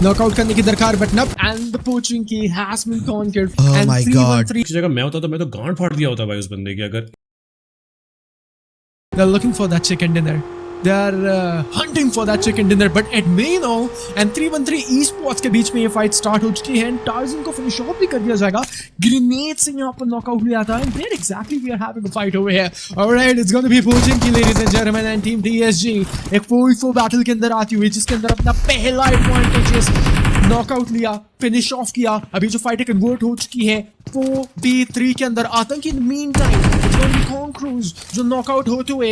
Knockout करने की दरकार, बट नप एंड द पोचिंग की has been conquered Oh my God. इस जगह मैं होता तो मैं तो गांड फाड़ दिया होता भाई उस बंदे की। अगर They're looking for that chicken dinner. They're hunting for that chicken dinner, but Admino and 313 esports के बीच में ये फाइट स्टार्ट हो चुकी है, and Tarzan को फिनिश ऑफ भी कर दिया जाएगा। ग्रेनेड से यहाँ पर नॉकआउट लिया था, and there exactly we are having a fight over here. Alright, it's going to be poaching की ladies and gentlemen, and team DSG एक 4v4 बैटल के अंदर आती हुई, जिसके अंदर अपना पहला एडवांटेज नॉकआउट लिया, फिनिश ऑफ किया। अभी जो फाइट कन्वर्ट हो चुकी है 4v3 के अंदर। आतंकी इन मीन टाइम कॉन्क्रूज जो नॉकआउट होते हुए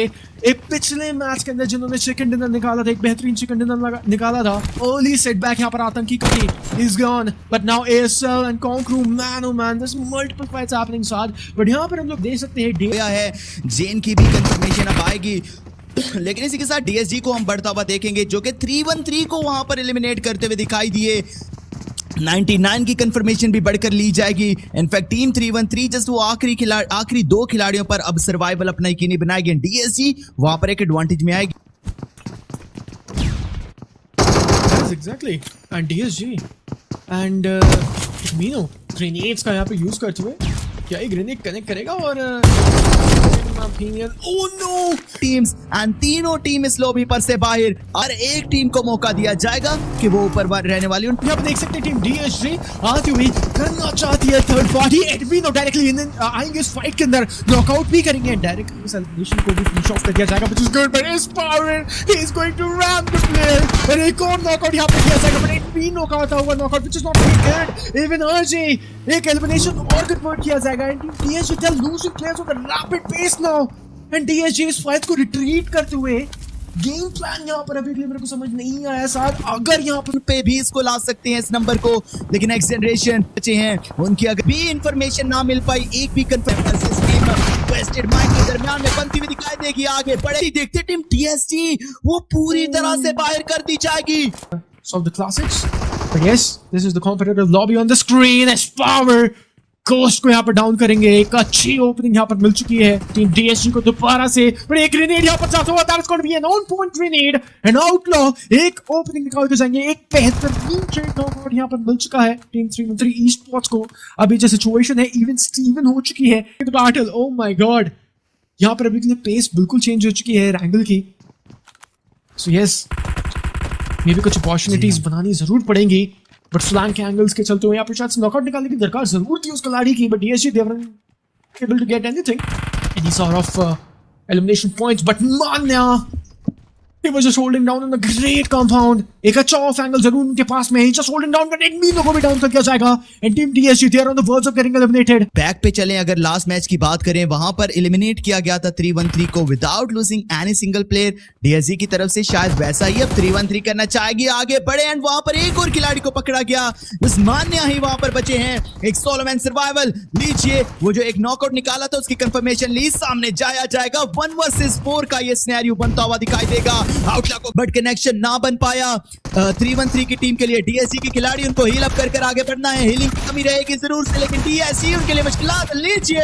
एक पिछले मैच के अंदर जिन्होंने चिकन डिनर निकाला था, एक बेहतरीन चिकन डिनर निकाला था, अर्ली सेटबैक यहाँ पर आतंकी का ही is gone, but now ASL and कॉन्क्रू man oh man this multiple fights happening साथ। बट यहाँ पर हम लोग देख सकते हैं गया है जेन की भी कंफर्मेशन अब आएगी, लेकिन इसी के साथ DSG को हम बढ़ता हुआ देखेंगे जो कि 313 को वहां पर एलिमिनेट करते हुए दिखाई दिए। 99 की कंफर्मेशन भी बढ़कर ली जाएगी। इनफैक्ट टीम 313 जस्ट वो आखिरी दो खिलाड़ियों पर अब सर्वाइवल अपना यकीनी बनाएगी। DSG वहां पर एक एडवांटेज में आएगी। Exactly. And DSG and Mino grenades का यहाँ पे यूज करते हुए क्या ये ग्रेनेड कनेक्ट करेगा और oh no! टीम्स एंड तीनों टीम इस लॉबी पर से बाहर, और एक टीम को मौका दिया जाएगा कि वो ऊपर रहने वाली। आप देख सकते हैं टीम DSG आती हुई करना चाहती है थर्ड पार्टी। एडमिनो डायरेक्टली आएंगे इस फाइट के अंदर, नॉकआउट भी करेंगे, डायरेक्टली सेलिब्रेशन को भी फिनिश ऑफ कर दिया जाएगा, which is good, but is power he is going to ram the player. और एक और नॉकआउट यहां पे किया जाएगा, बट एडमिनो का होता हुआ knockout, which is not very good. Even RJ एक एलिमिनेशन और कन्वर्ट किया जाएगा, and team DSG they are losing players on the rapid pace now, and DSG इस फाइट को रिट्रीट करते हुए गेम प्लान यहाँ पर अभी भी मेरे को समझ नहीं आया साथ। अगर यहाँ पे भी इसको ला सकते हैं इस नंबर को, लेकिन नेक्स्ट जनरेशन बचे हैं, उनकी अगर भी इंफॉर्मेशन ना मिल पाई, एक भी ट्विस्टेड माइंड के दरमियान में बनती हुई दिखाई देगी। आगे बढ़े देखते टीम DSG वो पूरी तरह से बाहर कर दी जाएगी। Solve the classics, but yes, this is the competitive lobby on the screen as power cost को यहाँ पर डाउन करेंगे। एक अच्छी ओपनिंग यहाँ पर मिल चुकी है टीम DSG को दोबारा से, पर एक ग्रेनेड यहाँ पर जाता हुआ, that's going to be an on point grenade and outlaw एक ओपनिंग निकाल के जाएंगे। एक बेहतरीन ट्रेड नॉकआउट यहाँ पर मिल चुका है टीम 313 esports को। अभी जो सिचुएशन है इवन स्टीवन हो चुकी है बैटल, ओह माय गॉड, यहाँ पर अभी के लिए पेस बिल्कुल चेंज हो चुकी है रैंगल की। सो यस, मे भी कुछ अपॉर्चुनिटीज बनानी जरूर पड़ेंगी, बट फ्लैंक एंगल्स के चलते हुए यहाँ पर शायद नॉकआउट निकालने की दरकार जरूर थी उस खिलाड़ी की, but DSG they weren't able to get any sort of elimination points, but Manya he was just holding down in a great compound। एक अच्छा ऑफ एंगल जरूर उनके पास में है, just holding down, but एडमिनो को भी डाउन कर दिया जाएगा, and team DSG they are on the verge of getting eliminated। Back पे चलें, अगर लास्ट मैच की बात करें, वहां पर एलिमिनेट किया गया था 313 को without losing any single player. DSG की तरफ से शायद वैसा ही अब 313 करना चाहेगी, आगे बढ़े, एंड वहां पर एक और खिलाड़ी को पकड़ा गया, बस मान्या ही वहां पर बचे हैं। एक सोलो मैन सर्वाइवल लीजिए, वो जो एक नॉकआउट निकाला था उसकी कंफर्मेशन ली, सामने जाया जाएगा। 1 वर्सेस 4 का ये सिनेरियो बनता हुआ दिखाई देगा। आउटला को बट कनेक्शन ना बन पाया 313 की टीम के लिए। DSG के खिलाड़ी उनको हील अप कर आगे बढ़ना है, हीलिंग की कमी रहेगी जरूर से, लेकिन DSG उनके लिए मुश्किलात। लीजिए,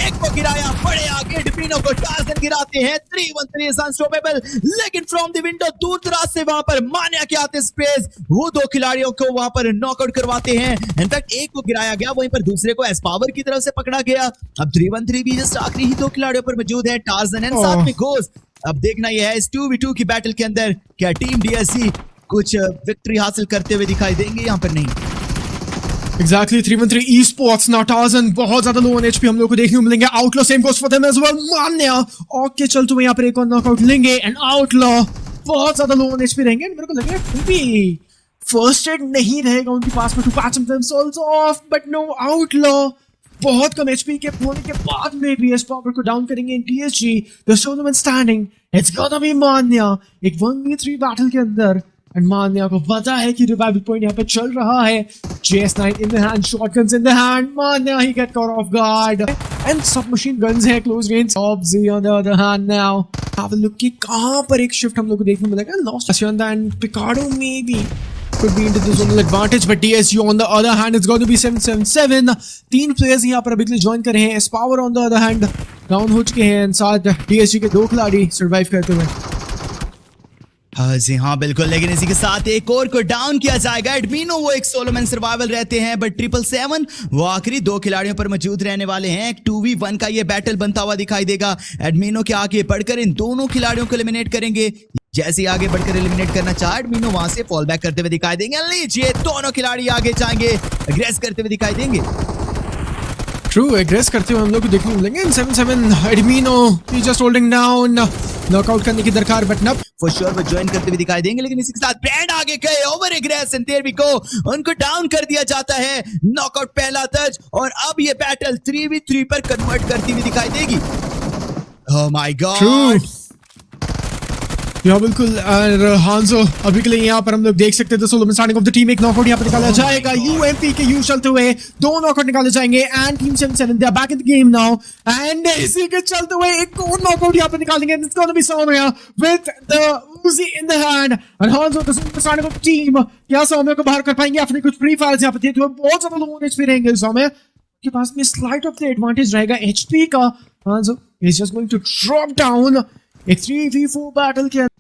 एक को गिराया, बड़े आगे डिपिनो को टार्जन गिराते हैं। 313 इज अनस्टॉपेबल, लेकिन फ्रॉम द विंडो दूर दराज से वहां पर मान्या के आते स्पेस, वो दो खिलाड़ियों को वहां पर नॉकआउट करवाते हैं। इनफैक्ट एक को गिराया गया, वहीं पर दूसरे को एस पावर की तरफ से पकड़ा गया। अब 313 भी जस्ट आखिरी ही दो खिलाड़ियों पर मौजूद है, टार्जन एंड साथ में घोस्ट। अब देखना यह है इस 2v2 की बैटल के अंदर क्या टीम DSG कुछ विक्ट्री हासिल करते हुए दिखाई देंगे, यहाँ पर नहीं। Exactly, 313 esports now Tarzan बहुत ज्यादा लो ऑन HP हम लोग को देखने को मिलेंगे। Outlaw same goes for them as well. मान्या ओके चलते हुए यहाँ पर एक और नॉकआउट लेंगे, एंड आउटलॉ बहुत ज्यादा लो ऑन HP रहेंगे। मेरे को लगेगा फिर भी फर्स्ट एड नहीं रहेगा उनके पास में to patch themselves off, but no, outlaw बहुत कम HP के होने के बाद में भी इस पावर को डाउन करेंगे। DSG the solo man standing, it's gonna be Manya एक 1v3 बैटल के अंदर, एंड मान्या को पता है कि रिवाइवल पॉइंट यहाँ पे चल रहा है। JS9 in the hand, shotguns in the hand, Manya he get caught off guard, and submachine guns है close range। Obzi on the other hand now, have a look कि कहाँ पर एक शिफ्ट हम लोग को देखने को मिलेगा। Lost Hacienda and Picardo maybe could be into the zonal advantage, but DSG on the other hand it's going to be 777। 3 players यहाँ पर अभी के लिए ज्वाइन कर रहे हैं। Power on the other hand down हो चुके हैं, साथ DSG के 2 खिलाड़ी सर्वाइव करते हुए। हाँ जी हाँ बिल्कुल, लेकिन इसी के साथ एक और को डाउन किया जाएगा। एडमिनो वो एक सोलो मैन सर्वाइवल रहते हैं, बट 777 वो आखिरी 2 खिलाड़ियों पर मौजूद रहने वाले हैं। एक 2v1 का ये बैटल बनता हुआ दिखाई देगा। एडमिनो के आगे बढ़कर इन दोनों खिलाड़ियों को एलिमिनेट करेंगे। जैसे ही आगे बढ़कर एलिमिनेट करना चाहे एडमिनो वहां से फॉल बैक करते हुए दिखाई देंगे। लीजिए दोनों खिलाड़ी आगे जाएंगे, एग्रेस करते हुए दिखाई देंगे। ट्रू, एग्रेस करते हुए हम लोग को देखने को मिलेंगे। 7-7 एडमिनो ही जस्ट होल्डिंग डाउन, नॉकआउट करने की दरकार, बट नप फॉर श्योर वो ज्वाइन करते हुए दिखाई देंगे। लेकिन इसी के साथ ब्रांड आगे गए, over aggress and there we go, उनको डाउन कर दिया जाता है। नॉकआउट पहला टच, और अब ये बैटल 3v3 पर कन्वर्ट करती हुई दिखाई देगी। ओह माय गॉड, या बिल्कुल। और हांजो अभी के लिए यहाँ पर हम लोग देख सकते थे सोलो में स्टार्टिंग ऑफ द टीम, एक नॉकआउट यहाँ पर निकाला जाएगा। यूएमपी के यू चलते हुए 2 नॉकआउट निकाले जाएंगे and team 7-7 they are back in the game now, and इसी के चलते हुए एक और नॉकआउट यहाँ पर निकालेंगे। It's gonna be Saumya with the Uzi in the hand, and Hanzo the starting of the team, क्या सौम्या को बाहर कर पाएंगे? अपने कुछ फ्री फायर्स यहाँ पर देते हुए बहुत ज्यादा लोग एचपी रहेंगे। सौम्या के पास में स्लाइड ऑफ द एडवांटेज रहेगा एचपी का। Hanzo is just going to drop down एक 3v4 बैटल के।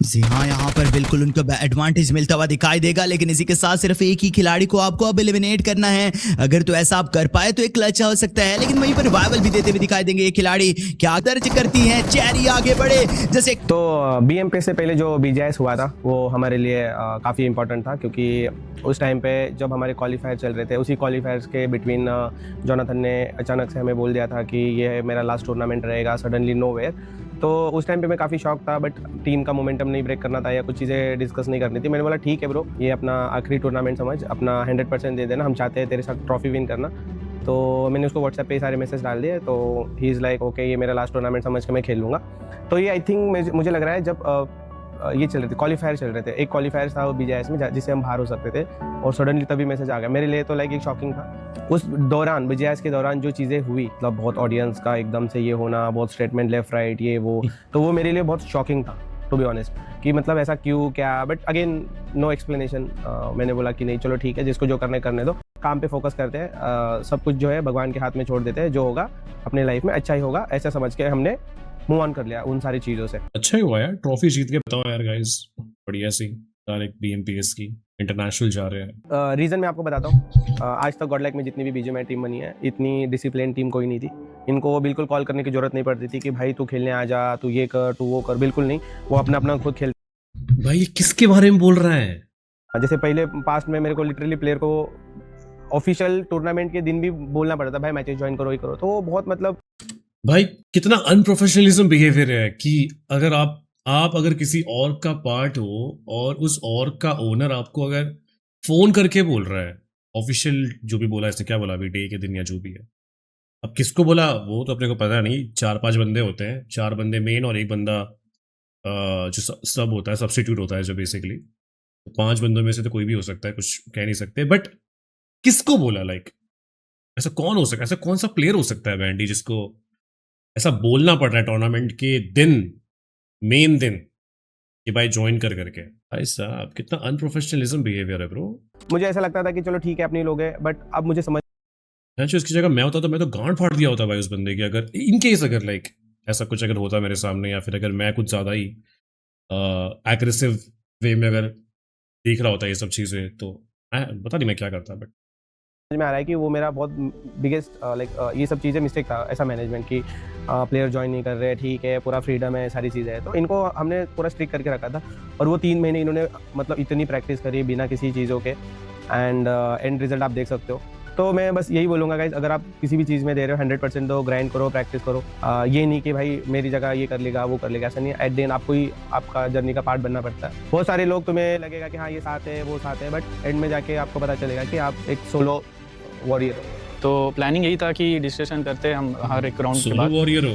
जी हाँ, यहाँ पर बिल्कुल उनको एडवांटेज मिलता हुआ दिखाई देगा। लेकिन इसी के साथ सिर्फ एक ही खिलाड़ी को आपको अब एलिमिनेट करना है। अगर तो ऐसा आप कर पाए तो एक क्लच हो सकता है, लेकिन वहीं पर रिवाइवल भी देते हुए दिखाई देंगे। ये खिलाड़ी क्या दर्ज करती हैं? चेरी आगे बढ़े जैसे तो BMP से पहले जो BJS हुआ था वो हमारे लिए काफ़ी इंपॉर्टेंट था, क्योंकि उस टाइम पे जब हमारे क्वालिफायर चल रहे थे, उसी क्वालिफायर्स के बिटवीन जोनाथन ने अचानक से हमें बोल दिया था कि ये मेरा लास्ट टूर्नामेंट रहेगा, सडनली नोवेयर। तो उस टाइम पे मैं काफ़ी शॉक था, बट टीम का मोमेंटम नहीं ब्रेक करना था या कुछ चीज़ें डिस्कस नहीं करनी थी। मैंने बोला ठीक है ब्रो, ये अपना आखिरी टूर्नामेंट समझ, अपना 100% दे देना, हम चाहते हैं तेरे साथ ट्रॉफी विन करना। तो मैंने उसको व्हाट्सएप पे सारे मैसेज डाल दिए, तो ही इज़ लाइक ओके, ये मेरा लास्ट टूर्नामेंट समझ के मैं खेल लूँगा। तो ये आई थिंक मुझे लग रहा है जब ये चल रहे थे क्वालिफायर चल रहे थे, एक क्वालिफायर था वो BJS में जिससे हम बाहर हो सकते थे, और सडनली तभी मैसेज आ गया। मेरे लिए तो लाइक एक शॉकिंग था। उस दौरान BJS के दौरान जो चीज़ें हुई, मतलब बहुत ऑडियंस का एकदम से ये होना, बहुत स्टेटमेंट लेफ्ट राइट ये वो, तो वो मेरे लिए बहुत शॉकिंग था टू बी ऑनेस्ट, कि मतलब ऐसा क्यों क्या। But again no explanation. मैंने बोला कि नहीं चलो ठीक है, जिसको जो करने दो, काम पे फोकस करते हैं, सब कुछ जो है भगवान के हाथ में छोड़ देते हैं, जो होगा अपने लाइफ में अच्छा ही होगा, ऐसा समझ के हमने मूव ऑन कर लिया उन सारी चीज़ों से। अच्छा ही हुआ यार, ट्रॉफी जीत के। बताओ यार गाइस, बढ़िया सी डायरेक्ट BMPS की इंटरनेशनल जा रहे हैं। रीज़न मैं आपको बताता हूँ। आज तक गॉडलाइक में जितनी भी BGMI टीम बनी है, इतनी डिसिप्लिन टीम कोई नहीं थी। इनको बिल्कुल कॉल करने की जरूरत नहीं पड़ती थी कि भाई तू खेलने आ जा, तू ये कर, तू वो कर, बिल्कुल नहीं। वो अपना खुद खेल। भाई ये किसके बारे में बोल रहा है? जैसे पहले पास्ट में मेरे को लिटरली प्लेयर को ऑफिशियल टूर्नामेंट के दिन भी बोलना पड़ता, भाई मैचेस ज्वाइन करो, ही करो। तो वो बहुत मतलब भाई कितना अनप्रोफेशनलिज्म बिहेवियर है कि अगर आप अगर किसी और का पार्ट हो और उस और का ओनर आपको अगर फोन करके बोल रहा है, ऑफिशियल जो भी बोला, इसने क्या बोला अभी, डे के दिन या जो भी है, अब किसको बोला वो तो अपने को पता नहीं। 4-5 बंदे होते हैं, 4 बंदे मेन और एक बंदा जो सब होता है, सब्स्टिट्यूट होता है जो बेसिकली। 5 बंदों में से तो कोई भी हो सकता है, कुछ कह नहीं सकते। बट किसको बोला? लाइक ऐसा कौन हो सकता है, ऐसा कौन सा प्लेयर हो सकता है बैंडी जिसको ऐसा बोलना पड़ रहा है टूर्नामेंट के दिन, मेन दिन, कि भाई ज्वाइन करके? भाई साहब कितना अनप्रोफेशनलिज्म बिहेवियर है ब्रो। मुझे ऐसा लगता था कि चलो ठीक है अपने लोग हैं, बट अब मुझे समझ इसकी जगह मैं होता तो मैं तो गांड फाड़ दिया होता भाई उस बंदे की। अगर इन केस अगर लाइक ऐसा कुछ अगर होता मेरे सामने, या फिर अगर मैं कुछ ज्यादा ही एग्रेसिव वे में अगर देख रहा होता ये सब चीजें, तो पता नहीं मैं क्या करता। बट समझ में आ रहा है कि वो मेरा बहुत बिगेस्ट ये सब चीज़ें मिस्टेक था, ऐसा मैनेजमेंट की प्लेयर ज्वाइन नहीं कर रहे, ठीक है पूरा फ्रीडम है, सारी चीज़ें हैं। तो इनको हमने पूरा स्ट्रिक्ट करके रखा था, और वो 3 महीने इन्होंने मतलब इतनी प्रैक्टिस करी बिना किसी चीज़ों के, एंड एंड रिजल्ट आप देख सकते हो। तो मैं बस यही बोलूँगा गाइस, अगर आप किसी भी चीज़ में दे रहे हो 100% दो, ग्राइंड करो, प्रैक्टिस करो। ये नहीं कि भाई मेरी जगह ये कर लेगा वो कर लेगा, ऐसा नहीं है। एट द एंड आपको ही आपका जर्नी का पार्ट बनना पड़ता है। बहुत सारे लोग तुम्हें लगेगा कि हाँ ये साथ है वो साथ है, बट एंड में जाके आपको पता चलेगा कि आप एक सोलो वॉरियर हो। तो प्लानिंग यही था कि डिस्कशन करते हम हर एक राउंड के बाद। वॉरियर हो